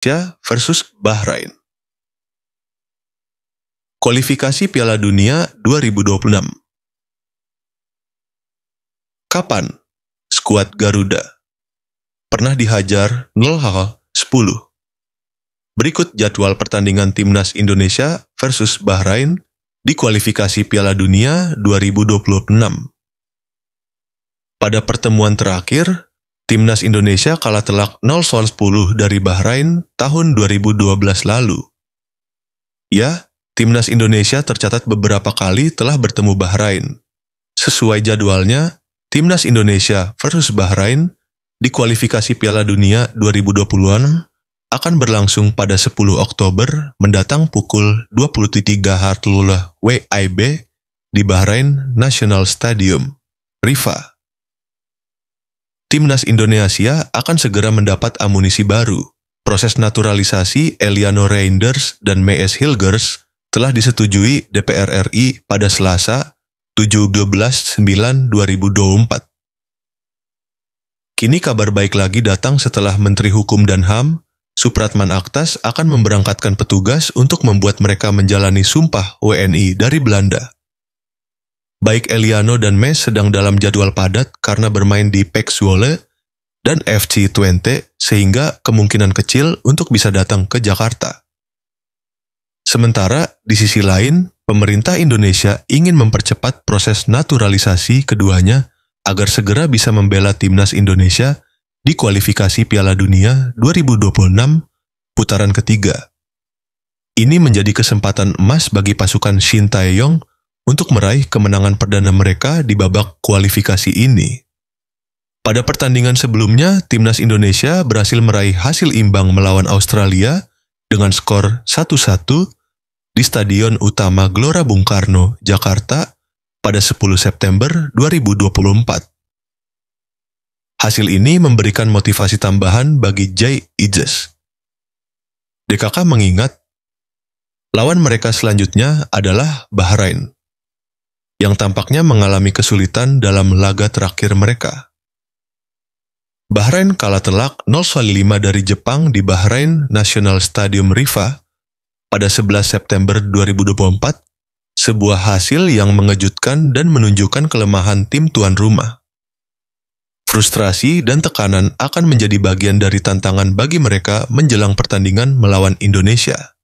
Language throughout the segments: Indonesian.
Indonesia versus Bahrain. Kualifikasi Piala Dunia 2026. Kapan skuad Garuda pernah dihajar 0-10? Berikut jadwal pertandingan Timnas Indonesia versus Bahrain di kualifikasi Piala Dunia 2026. Pada pertemuan terakhir, Timnas Indonesia kalah telak 0-10 dari Bahrain tahun 2012 lalu. Ya, Timnas Indonesia tercatat beberapa kali telah bertemu Bahrain. Sesuai jadwalnya, Timnas Indonesia versus Bahrain di kualifikasi Piala Dunia 2020 akan berlangsung pada 10 Oktober mendatang pukul 20.30 WIB di Bahrain National Stadium, Rifah. Timnas Indonesia akan segera mendapat amunisi baru. Proses naturalisasi Eliano Reinders dan Mees Hilgers telah disetujui DPR RI pada Selasa 17/9/2024. Kini kabar baik lagi datang setelah Menteri Hukum dan HAM, Supratman Aktas akan memberangkatkan petugas untuk membuat mereka menjalani sumpah WNI dari Belanda. Baik Eliano dan Mees sedang dalam jadwal padat karena bermain di PEC Zwolle dan FC Twente sehingga kemungkinan kecil untuk bisa datang ke Jakarta. Sementara di sisi lain, pemerintah Indonesia ingin mempercepat proses naturalisasi keduanya agar segera bisa membela Timnas Indonesia di kualifikasi Piala Dunia 2026 putaran ketiga. Ini menjadi kesempatan emas bagi pasukan Shin Tae-yong untuk meraih kemenangan perdana mereka di babak kualifikasi ini. Pada pertandingan sebelumnya, Timnas Indonesia berhasil meraih hasil imbang melawan Australia dengan skor 1-1 di Stadion Utama Gelora Bung Karno, Jakarta pada 10 September 2024. Hasil ini memberikan motivasi tambahan bagi Jay Ijes. DKK mengingat, lawan mereka selanjutnya adalah Bahrain, yang tampaknya mengalami kesulitan dalam laga terakhir mereka. Bahrain kalah telak 0-5 dari Jepang di Bahrain National Stadium Rifah pada 11 September 2024, sebuah hasil yang mengejutkan dan menunjukkan kelemahan tim tuan rumah. Frustrasi dan tekanan akan menjadi bagian dari tantangan bagi mereka menjelang pertandingan melawan Indonesia.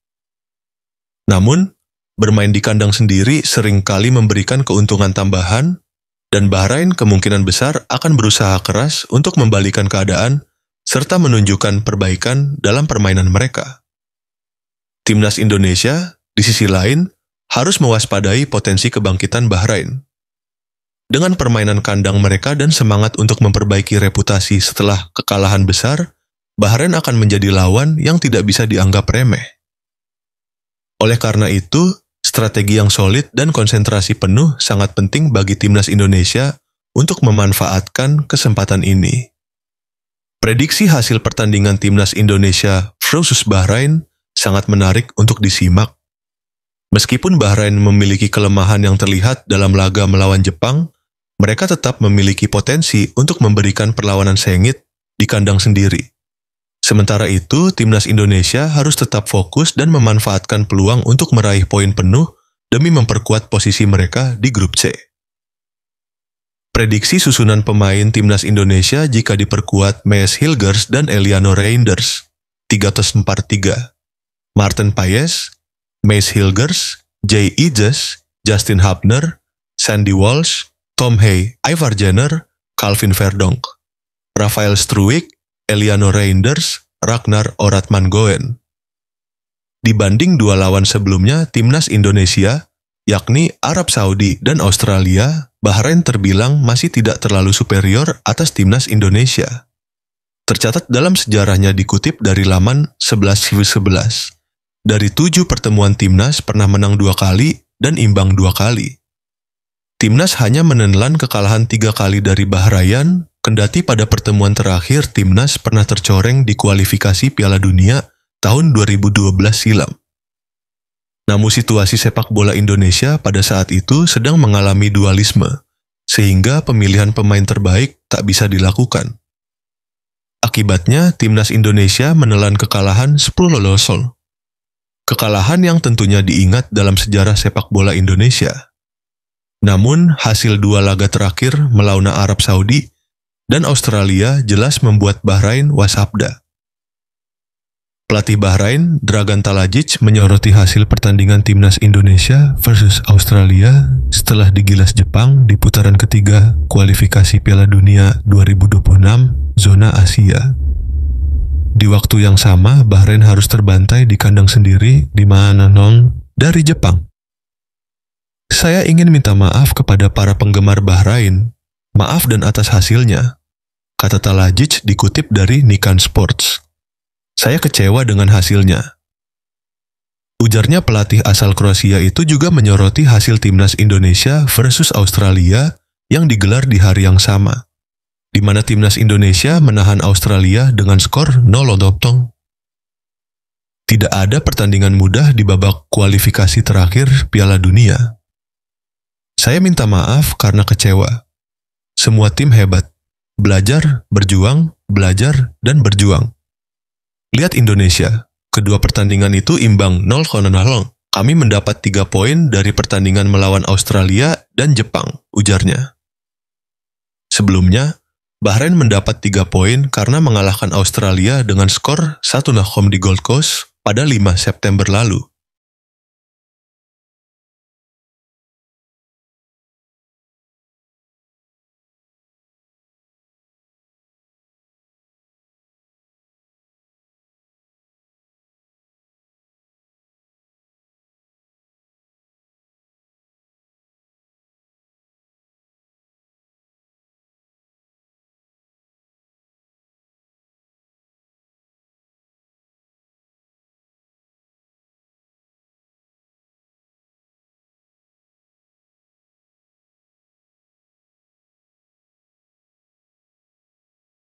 Namun, bermain di kandang sendiri seringkali memberikan keuntungan tambahan, dan Bahrain kemungkinan besar akan berusaha keras untuk membalikan keadaan serta menunjukkan perbaikan dalam permainan mereka. Timnas Indonesia, di sisi lain, harus mewaspadai potensi kebangkitan Bahrain. Dengan permainan kandang mereka dan semangat untuk memperbaiki reputasi setelah kekalahan besar, Bahrain akan menjadi lawan yang tidak bisa dianggap remeh. Oleh karena itu, strategi yang solid dan konsentrasi penuh sangat penting bagi Timnas Indonesia untuk memanfaatkan kesempatan ini. Prediksi hasil pertandingan Timnas Indonesia versus Bahrain sangat menarik untuk disimak. Meskipun Bahrain memiliki kelemahan yang terlihat dalam laga melawan Jepang, mereka tetap memiliki potensi untuk memberikan perlawanan sengit di kandang sendiri. Sementara itu, Timnas Indonesia harus tetap fokus dan memanfaatkan peluang untuk meraih poin penuh demi memperkuat posisi mereka di grup C. Prediksi susunan pemain Timnas Indonesia jika diperkuat Mees Hilgers dan Eliano Reinders, 3-4-3. Marten Paes, Mees Hilgers, Jay Ijes, Justin Hubner, Sandy Walsh, Tom Hay, Ivar Jenner, Calvin Verdonk, Rafael Struijk, Eliano Reinders, Ragnar Oratmangoen. Dibanding dua lawan sebelumnya Timnas Indonesia, yakni Arab Saudi dan Australia, Bahrain terbilang masih tidak terlalu superior atas Timnas Indonesia. Tercatat dalam sejarahnya dikutip dari laman 11/11. Dari 7 pertemuan Timnas pernah menang 2 kali dan imbang 2 kali. Timnas hanya menelan kekalahan 3 kali dari Bahrain, kendati pada pertemuan terakhir Timnas pernah tercoreng di kualifikasi Piala Dunia tahun 2012 silam. Namun situasi sepak bola Indonesia pada saat itu sedang mengalami dualisme, sehingga pemilihan pemain terbaik tak bisa dilakukan. Akibatnya, timnas Indonesia menelan kekalahan 10-0. Kekalahan yang tentunya diingat dalam sejarah sepak bola Indonesia. Namun, hasil 2 laga terakhir melawan Arab Saudi dan Australia jelas membuat Bahrain wasabda. Pelatih Bahrain, Dragan Talajic, menyoroti hasil pertandingan timnas Indonesia versus Australia setelah digilas Jepang di putaran ketiga kualifikasi Piala Dunia 2026 zona Asia. Di waktu yang sama, Bahrain harus terbantai di kandang sendiri di Mananong dari Jepang. Saya ingin minta maaf kepada para penggemar Bahrain. Maaf dan atas hasilnya, kata Talajic dikutip dari Nikan Sports. Saya kecewa dengan hasilnya. Ujarnya pelatih asal Kroasia itu juga menyoroti hasil timnas Indonesia versus Australia yang digelar di hari yang sama, di mana timnas Indonesia menahan Australia dengan skor 0-0. Tidak ada pertandingan mudah di babak kualifikasi terakhir Piala Dunia. Saya minta maaf karena kecewa. Semua tim hebat. Belajar, belajar, dan berjuang. Lihat Indonesia, kedua pertandingan itu imbang 0-0. Kami mendapat 3 poin dari pertandingan melawan Australia dan Jepang, ujarnya. Sebelumnya, Bahrain mendapat 3 poin karena mengalahkan Australia dengan skor 1-0 di Gold Coast pada 5 September lalu.